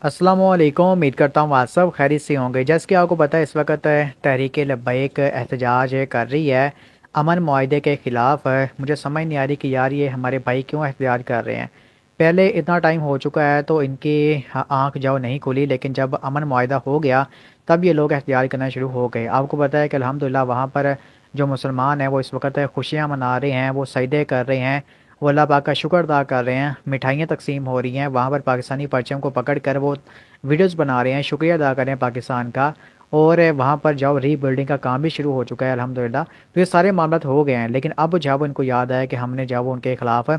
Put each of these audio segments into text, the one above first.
अस्सलाम वालेकुम। उम्मीद करता हूँ आप सब खैरियत से होंगे। जैसे कि आपको पता है इस वक्त तहरीक लब्बैक एहतजाज कर रही है अमन मुआहदे के ख़िलाफ़। मुझे समझ नहीं आ रही कि यार ये हमारे भाई क्यों एहतजाज कर रहे हैं। पहले इतना टाइम हो चुका है तो इनकी आँख जाओ नहीं खुली, लेकिन जब अमन मुआहदा हो गया तब ये लोग एहतजाज करना शुरू हो गए। आपको पता है कि अल्हम्दुलिल्लाह वहाँ पर जो मुसलमान हैं वो इस वक्त खुशियाँ मना रहे हैं, वो सजदे कर रहे हैं, वो अल्लाह पाक का शुक्र अदा कर रहे हैं, मिठाइयाँ तकसीम हो रही हैं। वहाँ पर पाकिस्तानी परचम को पकड़ कर वो वीडियोस बना रहे हैं, शुक्रिया अदा कर रहे हैं पाकिस्तान का। और वहाँ पर जाओ रीबिल्डिंग का काम भी शुरू हो चुका है अल्हम्दुलिल्लाह। तो ये सारे मामला हो गए हैं, लेकिन अब जब इनको याद आया कि हमने जब उनके खिलाफ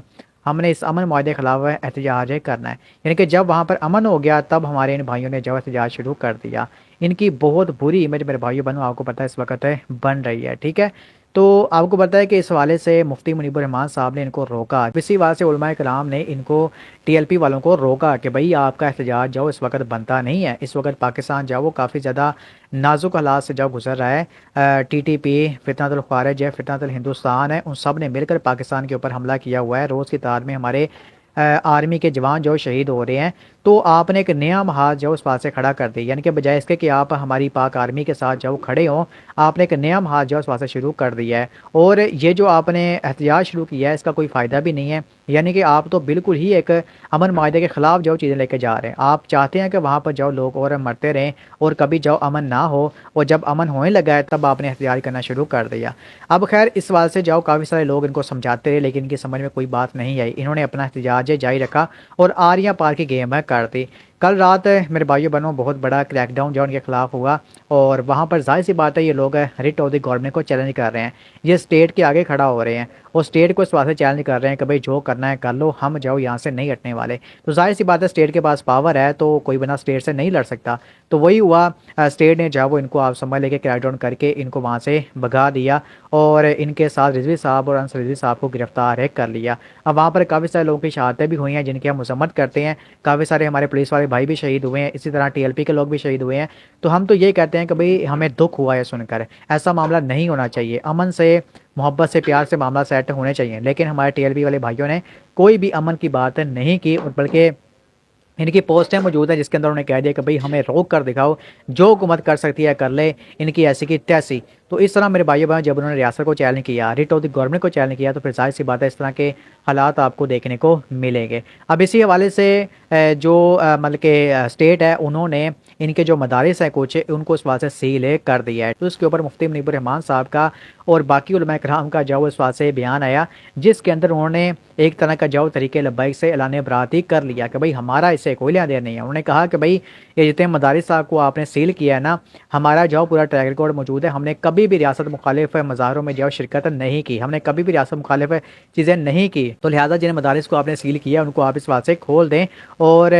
हमने इस अमन मुआहदे के खिलाफ एहतजाज करना है, यानी कि जब वहाँ पर अमन हो गया तब हमारे इन भाइयों ने जो एहतजाज शुरू कर दिया। इनकी बहुत बुरी इमेज मेरे भाइयों बहनों आपको पता है इस वक्त बन रही है, ठीक है। तो आपको पता है कि इस हवाले से मुफ्ती मुनीबुर रहमान साहब ने इनको रोका। इसी बात से उलमाए कलाम ने इनको टीएलपी वालों को रोका कि भाई आपका एहतजाज जाओ इस वक्त बनता नहीं है। इस वक्त पाकिस्तान जाओ वो काफ़ी ज़्यादा नाजुक हालात से जाओ गुजर रहा है। टीटीपी, फितनतुल ख़ारिज है, फितनतुल हिंदुस्तान है, उन सब ने मिलकर पाकिस्तान के ऊपर हमला किया हुआ है। रोज़ की तादाद में हमारे आर्मी के जवान जो शहीद हो रहे हैं। तो आपने एक नया महाज जो उस पास से खड़ा कर दिया, यानी कि बजाय इसके कि आप हमारी पाक आर्मी के साथ जो खड़े हों, आपने एक नया महाज जो उस पास से शुरू कर दिया है। और ये जो आपने एहतजाज शुरू किया है इसका कोई फ़ायदा भी नहीं है, यानी कि आप तो बिल्कुल ही एक अमन माहिदे के ख़िलाफ़ जो चीज़ें लेके जा रहे हैं। आप चाहते हैं कि वहाँ पर जाओ लोग और मरते रहें और कभी जाओ अमन ना हो, और जब अमन होने लगा है तब आपने एहतजाज करना शुरू कर दिया। अब खैर इस बात से जाओ काफ़ी सारे लोग इनको समझाते रहे, लेकिन इनकी समझ में कोई बात नहीं आई। इन्होंने अपना एहतजाज जारी रखा और आरियां पार की गेम है कर दी। कल रात मेरे भाइयों बहनों बहुत बड़ा क्रैकडाउन जो उनके खिलाफ हुआ, और वहाँ पर जाहिर सी बात है ये लोग रिट ऑफ द गवर्नमेंट को चैलेंज कर रहे हैं। ये स्टेट के आगे खड़ा हो रहे हैं और स्टेट को इस बात से चैलेंज कर रहे हैं कि भाई जो करना है कर लो, हम जाओ यहाँ से नहीं हटने वाले। तो जाहिर सी बात है स्टेट के पास पावर है तो कोई बना स्टेट से नहीं लड़ सकता। तो वही हुआ, स्टेट ने जब वो इनको आप समझ लेके क्रैकडाउन करके इनको वहाँ से भगा दिया और इनके साथ रिजवी साहब और अंसर रिजवी साहब को गिरफ्तार कर लिया। अब वहाँ पर काफ़ी सारे लोगों की शहादतें भी हुई हैं जिनकी हम मजम्मत करते हैं। काफ़ी सारे हमारे पुलिस वाले भाई भी शहीद हुए हैं, इसी तरह टीएलपी के लोग भी शहीद हुए हैं। तो हम तो ये कहते हैं कि भाई हमें दुख हुआ है सुनकर, ऐसा मामला नहीं होना चाहिए। अमन से, मोहब्बत से, प्यार से मामला सेट होने चाहिए, लेकिन हमारे टीएलपी वाले भाइयों ने कोई भी अमन की बात नहीं की, बल्कि इनकी पोस्टें मौजूद है जिसके अंदर उन्होंने कह दिया कि भाई हमें रोक कर दिखाओ, जो हुकूमत कर सकती है कर ले, इनकी ऐसी की तैसी। तो इस तरह मेरे भाइयों बहन जब उन्होंने रियासत को चैलेंज किया, रिट ऑफ द गवर्नमेंट को चैलेंज किया, तो फिर जाहिर सी बात है इस तरह के हालात आपको देखने को मिलेंगे। अब इसी हवाले से जो मतलब कि स्टेट है उन्होंने इनके जो मदारिस हैं कुछ उनको इस बात से सील कर दिया है। तो इसके ऊपर मुफ्ती मुनीबुर रहमान साहब का और बाकी उलमा कराम का जो इस बात से बयान आया, जिसके अंदर उन्होंने एक तरह का जो तरीके लब्बैक से ऐलान बराती कर लिया कि भाई हमारा इससे कोई लेना देना नहीं है। उन्होंने कहा कि भाई ये जितने मदारिस साहब को आपने सील किया है ना, हमारा जो पूरा ट्रैक रिकॉर्ड मौजूद है, हमने कभी भी रियासत मुखालिफ मज़ारों में जो शिरकत नहीं की, हमने कभी भी रियासत मुखालिफ चीज़ें नहीं की। तो लिहाजा जिन मदारिस को आपने सील किया उनको आप इस बात से खोल दें और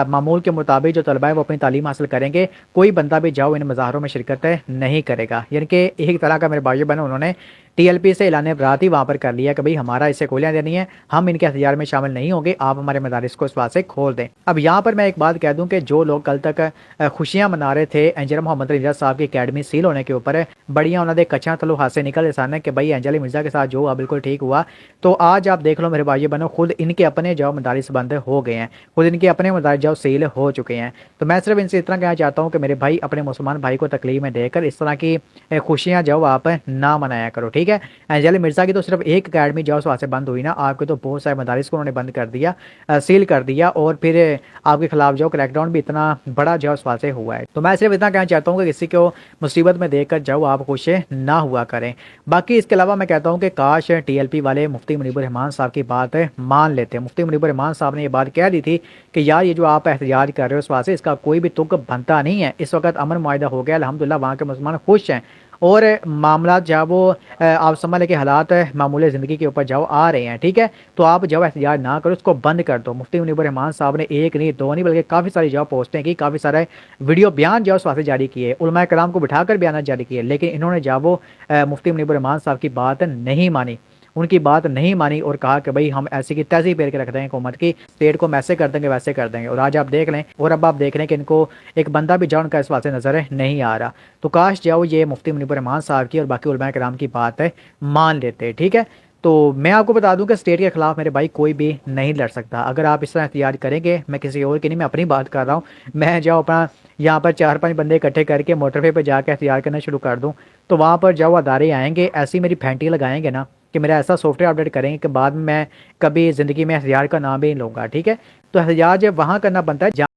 मामूल के मुताबिक जो तलबा है वो अपनी तालीम हासिल करेंगे, कोई बंदा भी जाओ इन मज़ारों में शिरकत नहीं करेगा। यानी कि एक तरह का मेरे भाइयों बहनों उन्होंने टीएलपी से ऐलान बराती वहाँ पर कर लिया कि भाई हमारा इससे कोई लेना देना नहीं है, हम इनके हथियार में शामिल नहीं होंगे, आप हमारे मदारिस को इस बात से खोल दें। अब यहाँ पर मैं एक बात कह दूँ कि जो लोग कल तक खुशियाँ मना रहे थे एंजल मोहम्मद मिर्ज़ा साहब की अकेडमी सील होने के ऊपर, बढ़िया उन्होंने कच्चा तलु हाथ से निकल इंसान है कि भाई एंजल मिर्ज़ा के साथ जो हुआ बिल्कुल ठीक हुआ। तो आज आप देख लो मेरे भाइयों बहनों, खुद इनके अपने जो मदारिस बंद हो गए हैं, खुद इनके अपने मदारिस जो सील हो चुके हैं। तो मैं सिर्फ इनसे इतना कहना चाहता हूँ कि मेरे भाई अपने मुसलमान भाई को तकलीफ में देकर इस तरह की खुशियाँ जो आप ना मनाया करो, ठीक है। एंजल मिर्ज़ा की तो सिर्फ एक अकेडमी जो वहाँ से बंद हुई ना, आपके तो बहुत सारे मदारिस को उन्होंने बंद कर दिया, सील कर दिया, और फिर आपके खिलाफ जो क्रैकडाउन भी इतना बड़ा जो वहाँ से हुआ है। तो मैं सिर्फ इतना कहना चाहता हूँ कि किसी को मुसीबत में देखकर जाओ आप खुश ना हुआ करें। बाकी इसके अलावा मैं कहता हूँ कि काश टीएलपी वाले मुफ्ती मुनीबुर रहमान साहब की बात मान लेते। मुफ्ती मुनीबुर रहमान साहब ने ये बात कह दी थी कि यार ये जो आप एहतजाज कर रहे हो इस वहाँ से इसका कोई भी तुक बनता नहीं है। इस वक्त अमन मुआहिदा हो गया, अल्हम्दुलिल्लाह वहाँ के मुसलमान खुश हैं, और मामला जब वो आप समझ लें कि हालात मामूली ज़िंदगी के ऊपर जाओ आ रहे हैं, ठीक है। तो आप जब एहतजाज ना करो, उसको बंद कर दो। मुफ्ती मुनीबुर रहमान साहब ने एक नहीं दो नहीं बल्कि काफ़ी सारी जो पोस्टें की, काफ़ी सारे वीडियो बयान जो उस वहाँ से जारी किए, उलमा कराम को बिठाकर बयान जारी किए, लेकिन इन्होंने जब वो मुफ्ती मुनीबुर रहमान साहब की बात नहीं मानी, उनकी बात नहीं मानी और कहा कि भाई हम ऐसी की तैसी पेर के रख देंगे हुकूमत की, स्टेट को हम ऐसे कर देंगे वैसे कर देंगे। और आज आप देख लें, और अब आप देख लें कि इनको एक बंदा भी जाओ उनका इस बात से नज़र नहीं आ रहा। तो काश जाओ ये मुफ्ती मुनीबुर रहमान साहब की और बाकी उलमा कराम की बात मान लेते, ठीक है। تو میں آپ کو بتا دوں کہ اسٹیٹ کے خلاف میرے بھائی کوئی بھی نہیں لڑ سکتا. اگر آپ اس طرح احتجاج کریں گے, میں کسی اور کی نہیں, میں اپنی بات کر رہا ہوں, میں جاؤ اپنا یہاں پر 4-5 بندے اکٹھے کر کے موٹر وے پہ جا کے احتجاج کرنا شروع کر دوں, تو وہاں پر جاؤ ادارے آئیں گے, ایسی میری پھینٹی لگائیں گے نا کہ میرا ایسا سافٹ ویئر اپڈیٹ کریں گے کہ بعد میں کبھی زندگی میں احتجاج کا نام بھی نہیں لوں گا. ٹھیک ہے, تو احتجاج وہاں کرنا بنتا ہے